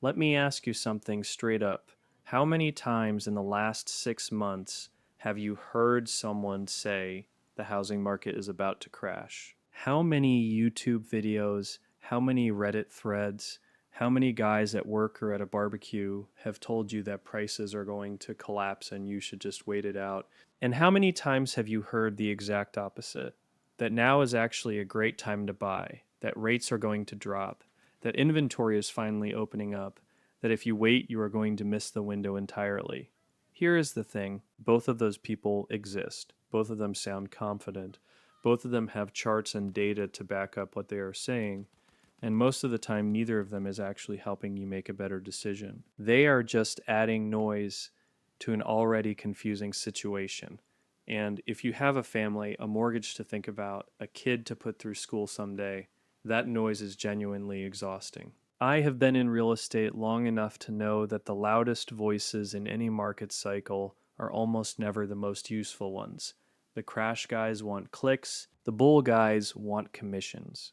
Let me ask you something straight up. How many times in the last 6 months have you heard someone say the housing market is about to crash? How many YouTube videos, how many Reddit threads, how many guys at work or at a barbecue have told you that prices are going to collapse and you should just wait it out? And how many times have you heard the exact opposite? That now is actually a great time to buy, that rates are going to drop, that inventory is finally opening up, that if you wait, you are going to miss the window entirely. Here is the thing, both of those people exist. Both of them sound confident. Both of them have charts and data to back up what they are saying. And most of the time, neither of them is actually helping you make a better decision. They are just adding noise to an already confusing situation. And if you have a family, a mortgage to think about, a kid to put through school someday, that noise is genuinely exhausting. I have been in real estate long enough to know that the loudest voices in any market cycle are almost never the most useful ones. The crash guys want clicks, the bull guys want commissions.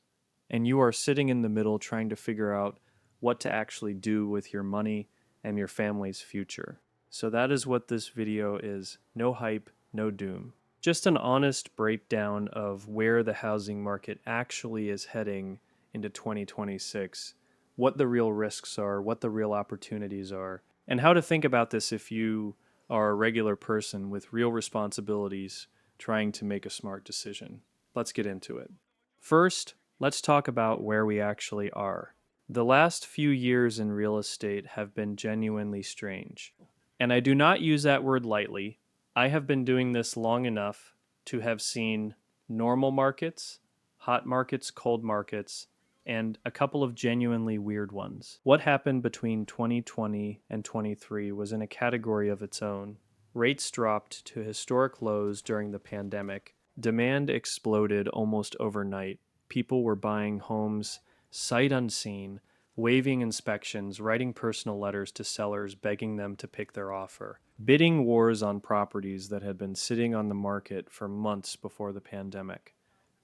And you are sitting in the middle trying to figure out what to actually do with your money and your family's future. So that is what this video is. No hype, no doom. Just an honest breakdown of where the housing market actually is heading into 2026, what the real risks are, what the real opportunities are, and how to think about this if you are a regular person with real responsibilities trying to make a smart decision. Let's get into it. First, let's talk about where we actually are. The last few years in real estate have been genuinely strange. And I do not use that word lightly. I have been doing this long enough to have seen normal markets, hot markets, cold markets, and a couple of genuinely weird ones. What happened between 2020 and 23 was in a category of its own. Rates dropped to historic lows during the pandemic. Demand exploded almost overnight. People were buying homes sight unseen, waiving inspections, writing personal letters to sellers begging them to pick their offer, bidding wars on properties that had been sitting on the market for months before the pandemic.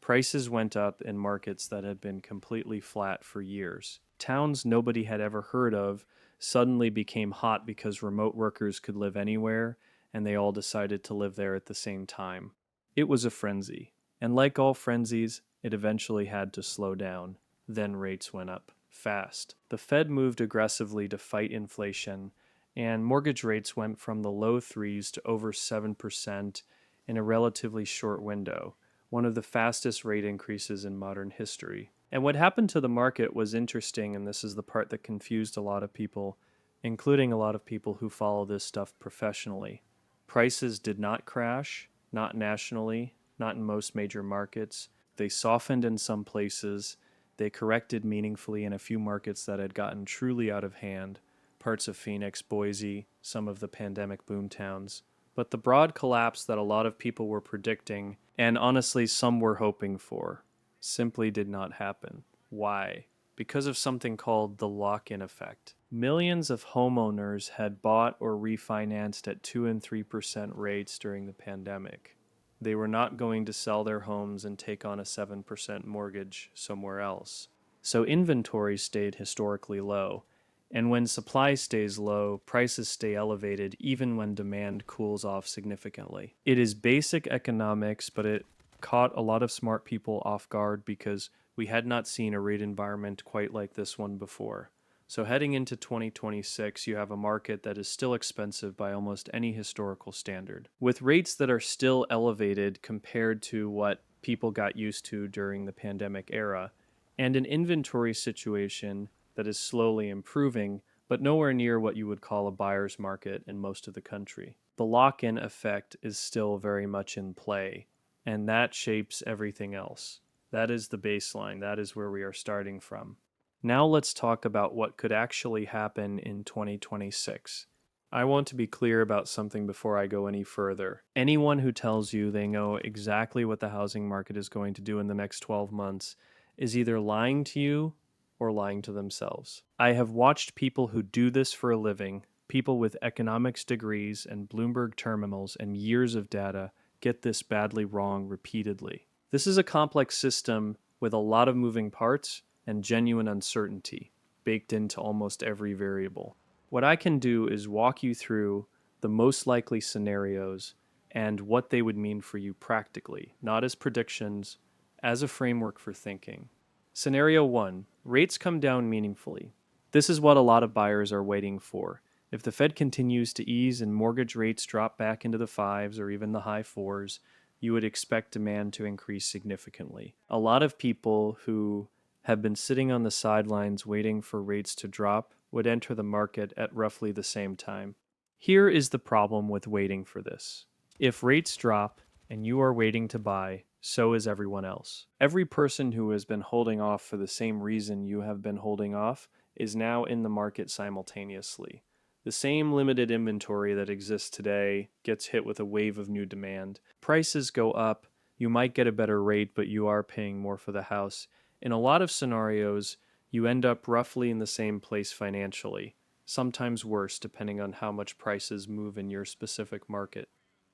Prices went up in markets that had been completely flat for years. Towns nobody had ever heard of suddenly became hot because remote workers could live anywhere, and they all decided to live there at the same time. It was a frenzy, and like all frenzies, it eventually had to slow down. Then rates went up fast. The Fed moved aggressively to fight inflation, and mortgage rates went from the low threes to over 7% in a relatively short window, one of the fastest rate increases in modern history. And what happened to the market was interesting, and this is the part that confused a lot of people, including a lot of people who follow this stuff professionally. Prices did not crash, not nationally, not in most major markets. They softened in some places. They corrected meaningfully in a few markets that had gotten truly out of hand, parts of Phoenix, Boise, some of the pandemic boomtowns. But the broad collapse that a lot of people were predicting, and honestly some were hoping for, simply did not happen. Why? Because of something called the lock-in effect. Millions of homeowners had bought or refinanced at 2 and 3% rates during the pandemic. They were not going to sell their homes and take on a 7% mortgage somewhere else. So inventory stayed historically low. And when supply stays low, prices stay elevated even when demand cools off significantly. It is basic economics, but it caught a lot of smart people off guard because we had not seen a rate environment quite like this one before. So heading into 2026, you have a market that is still expensive by almost any historical standard, with rates that are still elevated compared to what people got used to during the pandemic era, and an inventory situation that is slowly improving, but nowhere near what you would call a buyer's market in most of the country. The lock-in effect is still very much in play, and that shapes everything else. That is the baseline. That is where we are starting from. Now let's talk about what could actually happen in 2026. I want to be clear about something before I go any further. Anyone who tells you they know exactly what the housing market is going to do in the next 12 months is either lying to you or lying to themselves. I have watched people who do this for a living, people with economics degrees and Bloomberg terminals and years of data, get this badly wrong repeatedly. This is a complex system with a lot of moving parts and genuine uncertainty. baked into almost every variable. What I can do is walk you through the most likely scenarios and what they would mean for you practically, not as predictions, as a framework for thinking. Scenario 1: rates come down meaningfully. This is what a lot of buyers are waiting for. If the Fed continues to ease and mortgage rates drop back into the fives or even the high fours, you would expect demand to increase significantly. A lot of people who have been sitting on the sidelines waiting for rates to drop would enter the market at roughly the same time. Here is the problem with waiting for this. If rates drop and you are waiting to buy, so is everyone else. Every person who has been holding off for the same reason you have been holding off is now in the market simultaneously. The same limited inventory that exists today gets hit with a wave of new demand. Prices go up, you might get a better rate, but you are paying more for the house. In a lot of scenarios, you end up roughly in the same place financially, sometimes worse depending on how much prices move in your specific market.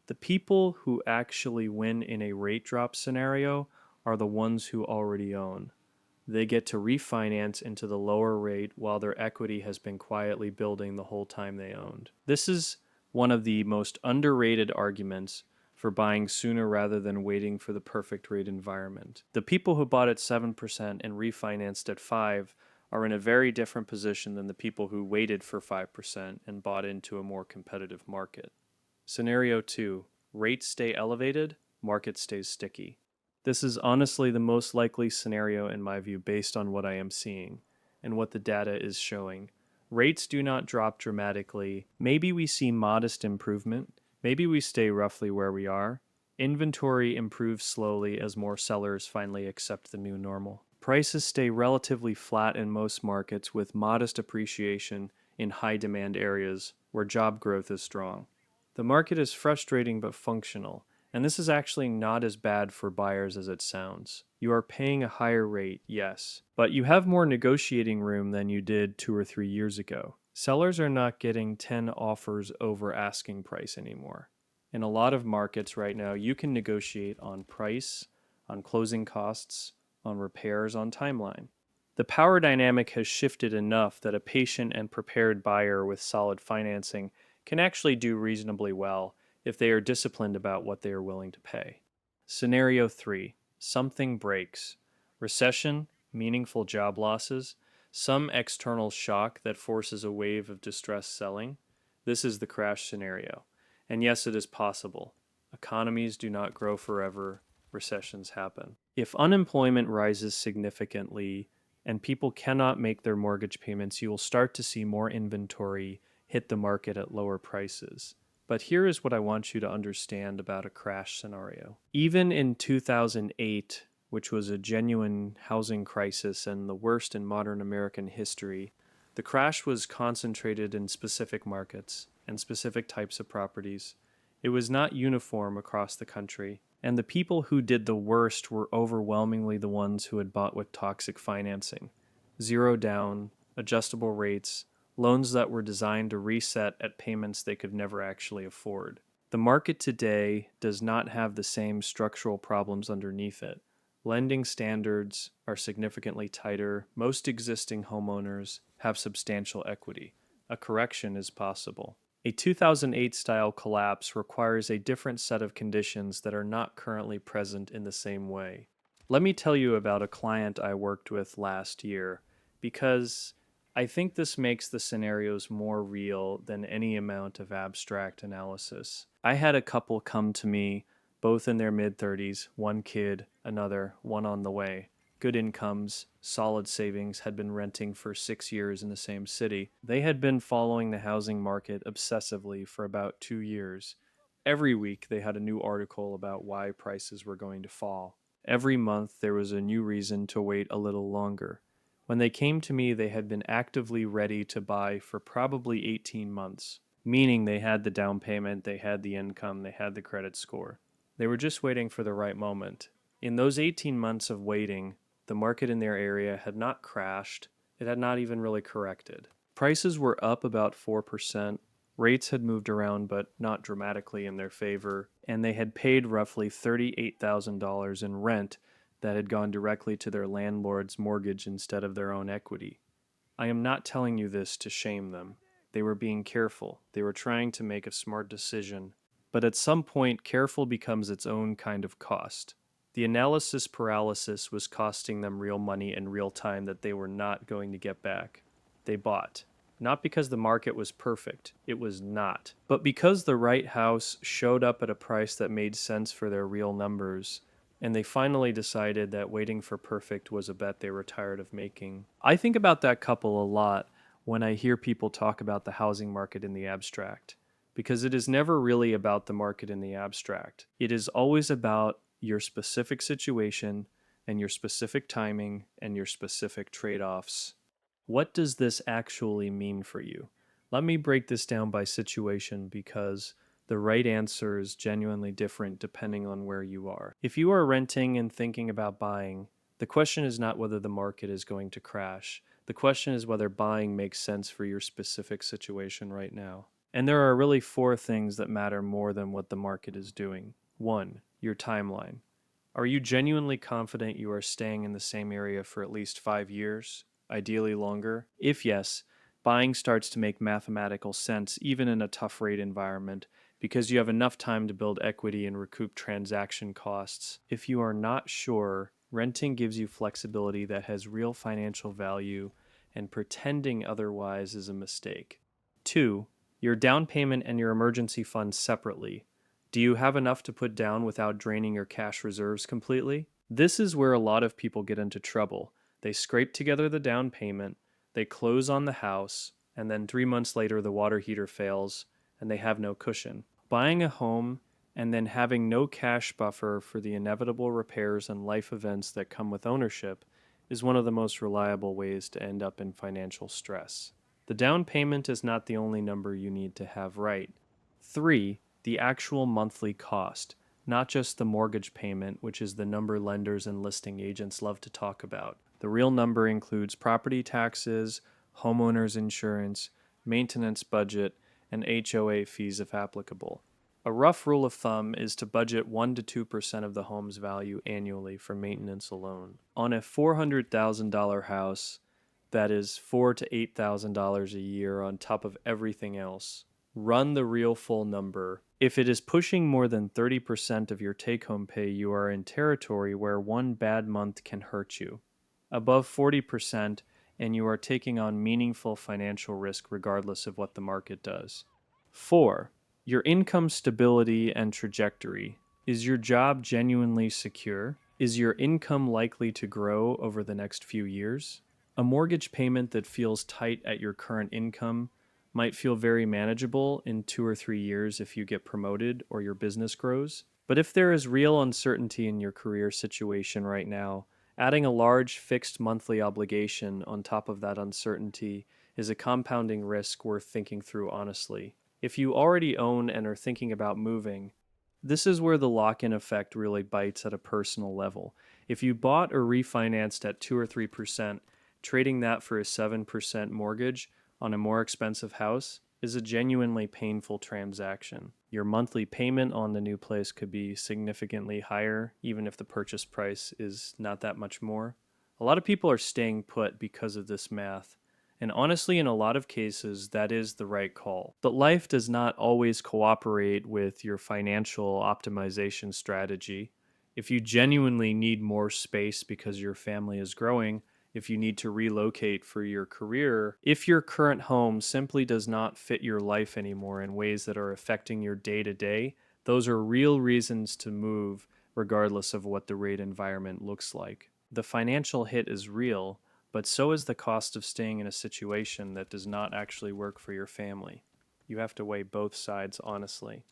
The people who actually win in a rate drop scenario are the ones who already own. They get to refinance into the lower rate while their equity has been quietly building the whole time they owned. This is one of the most underrated arguments for buying sooner rather than waiting for the perfect rate environment. The people who bought at 7% and refinanced at 5 are in a very different position than the people who waited for 5% and bought into a more competitive market. Scenario 2: rates stay elevated, market stays sticky. This is honestly the most likely scenario in my view based on what I am seeing and what the data is showing. Rates do not drop dramatically. Maybe we see modest improvement. Maybe we stay roughly where we are. Inventory improves slowly as more sellers finally accept the new normal. Prices stay relatively flat in most markets with modest appreciation in high demand areas where job growth is strong. The market is frustrating but functional, and this is actually not as bad for buyers as it sounds. You are paying a higher rate, yes, but you have more negotiating room than you did 2 or 3 years ago. Sellers are not getting 10 offers over asking price anymore. In a lot of markets right now, you can negotiate on price, on closing costs, on repairs, on timeline. The power dynamic has shifted enough that a patient and prepared buyer with solid financing can actually do reasonably well if they are disciplined about what they are willing to pay. Scenario 3: something breaks. Recession, meaningful job losses, some external shock that forces a wave of distressed selling. This is the crash scenario. And yes, it is possible. Economies do not grow forever, recessions happen. If unemployment rises significantly and people cannot make their mortgage payments, you will start to see more inventory hit the market at lower prices. But here is what I want you to understand about a crash scenario. Even in 2008, which was a genuine housing crisis and the worst in modern American history, the crash was concentrated in specific markets and specific types of properties. It was not uniform across the country, and the people who did the worst were overwhelmingly the ones who had bought with toxic financing. Zero down, adjustable rates, loans that were designed to reset at payments they could never actually afford. The market today does not have the same structural problems underneath it. Lending standards are significantly tighter. Most existing homeowners have substantial equity. A correction is possible. A 2008 style collapse requires a different set of conditions that are not currently present in the same way. Let me tell you about a client I worked with last year, because I think this makes the scenarios more real than any amount of abstract analysis. I had a couple come to me, both in their mid-30s, one kid, another, one on the way. Good incomes, solid savings, had been renting for 6 years in the same city. They had been following the housing market obsessively for about 2 years. Every week they had a new article about why prices were going to fall. Every month there was a new reason to wait a little longer. When they came to me, they had been actively ready to buy for probably 18 months, meaning they had the down payment, they had the income, they had the credit score. They were just waiting for the right moment. In those 18 months of waiting, the market in their area had not crashed, it had not even really corrected. Prices were up about 4%, rates had moved around but not dramatically in their favor, and they had paid roughly $38,000 in rent that had gone directly to their landlord's mortgage instead of their own equity. I am not telling you this to shame them. They were being careful. They were trying to make a smart decision. But at some point, careful becomes its own kind of cost. The analysis paralysis was costing them real money and real time that they were not going to get back. They bought. Not because the market was perfect, it was not. But because the right house showed up at a price that made sense for their real numbers, and they finally decided that waiting for perfect was a bet they were tired of making. I think about that couple a lot when I hear people talk about the housing market in the abstract, because it is never really about the market in the abstract. It is always about your specific situation and your specific timing and your specific trade offs. What does this actually mean for you? Let me break this down by situation because the right answer is genuinely different depending on where you are. If you are renting and thinking about buying, the question is not whether the market is going to crash. The question is whether buying makes sense for your specific situation right now. And there are really four things that matter more than what the market is doing. One, your timeline. Are you genuinely confident you are staying in the same area for at least 5 years, ideally longer? If yes, buying starts to make mathematical sense even in a tough rate environment because you have enough time to build equity and recoup transaction costs. If you are not sure, renting gives you flexibility that has real financial value, and pretending otherwise is a mistake. 2. Your down payment and your emergency fund separately. Do you have enough to put down without draining your cash reserves completely? This is where a lot of people get into trouble. They scrape together the down payment, they close on the house, and then 3 months later the water heater fails and they have no cushion. Buying a home and then having no cash buffer for the inevitable repairs and life events that come with ownership is one of the most reliable ways to end up in financial stress. The down payment is not the only number you need to have right. 3. The actual monthly cost, not just the mortgage payment, which is the number lenders and listing agents love to talk about. The real number includes property taxes, homeowners insurance, maintenance budget, and HOA fees if applicable. A rough rule of thumb is to budget 1 to 2% of the home's value annually for maintenance alone. On a $400,000 house, that is $4,000 to $8,000 a year on top of everything else. Run the real full number. If it is pushing more than 30% of your take home pay, you are in territory where one bad month can hurt you. Above 40%, and you are taking on meaningful financial risk regardless of what the market does. 4. Your income stability and trajectory. Is your job genuinely secure? Is your income likely to grow over the next few years? A mortgage payment that feels tight at your current income might feel very manageable in 2 or 3 years if you get promoted or your business grows. But if there is real uncertainty in your career situation right now, adding a large fixed monthly obligation on top of that uncertainty is a compounding risk worth thinking through honestly. If you already own and are thinking about moving, this is where the lock in effect really bites at a personal level. If you bought or refinanced at 2 or 3%, trading that for a 7% mortgage on a more expensive house is a genuinely painful transaction. Your monthly payment on the new place could be significantly higher, even if the purchase price is not that much more. A lot of people are staying put because of this math. And honestly, in a lot of cases, that is the right call. But life does not always cooperate with your financial optimization strategy. If you genuinely need more space because your family is growing, if you need to relocate for your career, if your current home simply does not fit your life anymore in ways that are affecting your day to day, those are real reasons to move regardless of what the rate environment looks like. The financial hit is real, but so is the cost of staying in a situation that does not actually work for your family. You have to weigh both sides honestly.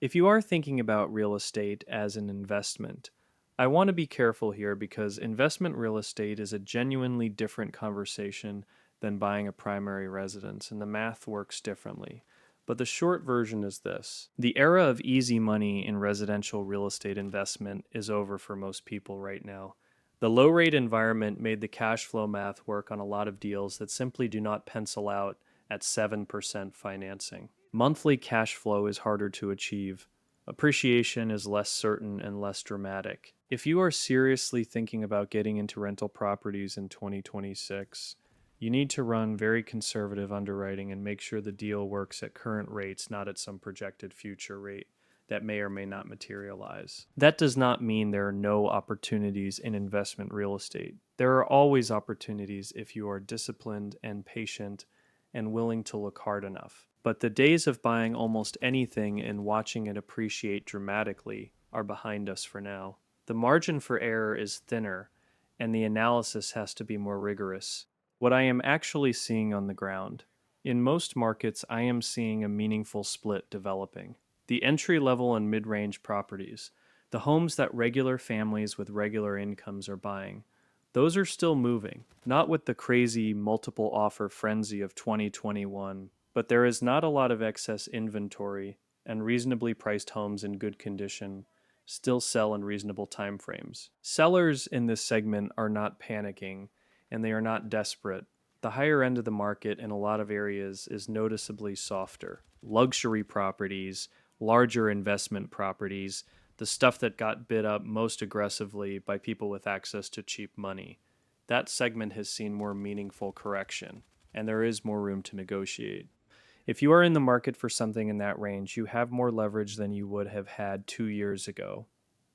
If you are thinking about real estate as an investment, I want to be careful here because investment real estate is a genuinely different conversation than buying a primary residence, and the math works differently. But the short version is this: the era of easy money in residential real estate investment is over for most people right now. The low rate environment made the cash flow math work on a lot of deals that simply do not pencil out at 7% financing. Monthly cash flow is harder to achieve. Appreciation is less certain and less dramatic. If you are seriously thinking about getting into rental properties in 2026, You need to run very conservative underwriting and make sure the deal works at current rates, not at some projected future rate that may or may not materialize. That does not mean there are no opportunities in investment real estate. There are always opportunities if you are disciplined and patient and willing to look hard enough. But the days of buying almost anything and watching it appreciate dramatically are behind us for now. The margin for error is thinner, and the analysis has to be more rigorous. What I am actually seeing on the ground. In most markets, I am seeing a meaningful split developing. The entry level and mid range properties, the homes that regular families with regular incomes are buying, those are still moving. Not with the crazy multiple offer frenzy of 2021, but there is not a lot of excess inventory, and reasonably priced homes in good condition still sell in reasonable timeframes. Sellers in this segment are not panicking, and they are not desperate. The higher end of the market in a lot of areas is noticeably softer. Luxury properties, larger investment properties, the stuff that got bid up most aggressively by people with access to cheap money. That segment has seen more meaningful correction, and there is more room to negotiate. If you are in the market for something in that range, you have more leverage than you would have had 2 years ago.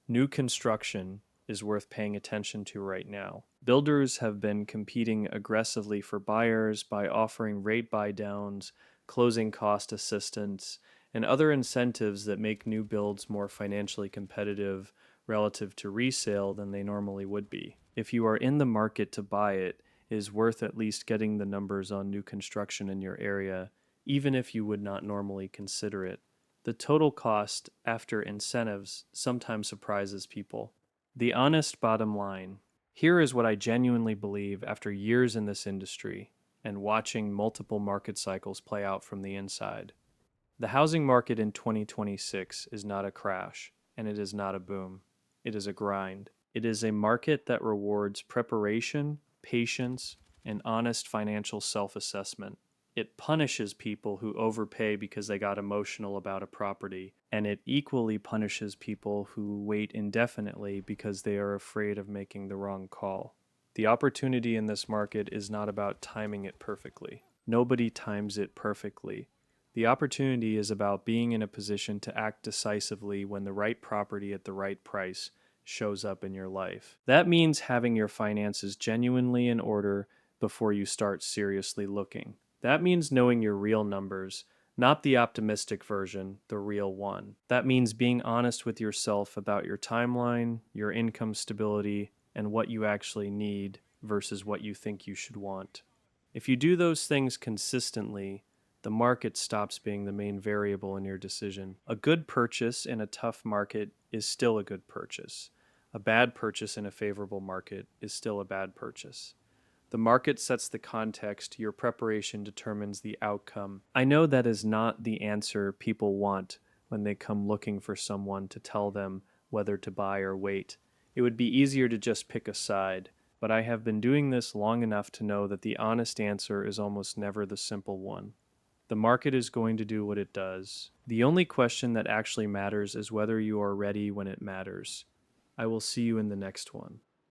New construction is worth paying attention to right now. Builders have been competing aggressively for buyers by offering rate buy downs, closing cost assistance, and other incentives that make new builds more financially competitive relative to resale than they normally would be. If you are in the market to buy it, it is worth at least getting the numbers on new construction in your area, even if you would not normally consider it. The total cost after incentives sometimes surprises people. The honest bottom line. Here is what I genuinely believe after years in this industry and watching multiple market cycles play out from the inside. The housing market in 2026 is not a crash, and it is not a boom. It is a grind. It is a market that rewards preparation, patience, and honest financial self assessment. It punishes people who overpay because they got emotional about a property, and it equally punishes people who wait indefinitely because they are afraid of making the wrong call. The opportunity in this market is not about timing it perfectly. Nobody times it perfectly. The opportunity is about being in a position to act decisively when the right property at the right price shows up in your life. That means having your finances genuinely in order before you start seriously looking. That means knowing your real numbers, not the optimistic version, the real one. That means being honest with yourself about your timeline, your income stability, and what you actually need versus what you think you should want. If you do those things consistently, the market stops being the main variable in your decision. A good purchase in a tough market is still a good purchase. A bad purchase in a favorable market is still a bad purchase. The market sets the context, your preparation determines the outcome. I know that is not the answer people want when they come looking for someone to tell them whether to buy or wait. It would be easier to just pick a side, but I have been doing this long enough to know that the honest answer is almost never the simple one. The market is going to do what it does. The only question that actually matters is whether you are ready when it matters. I will see you in the next one.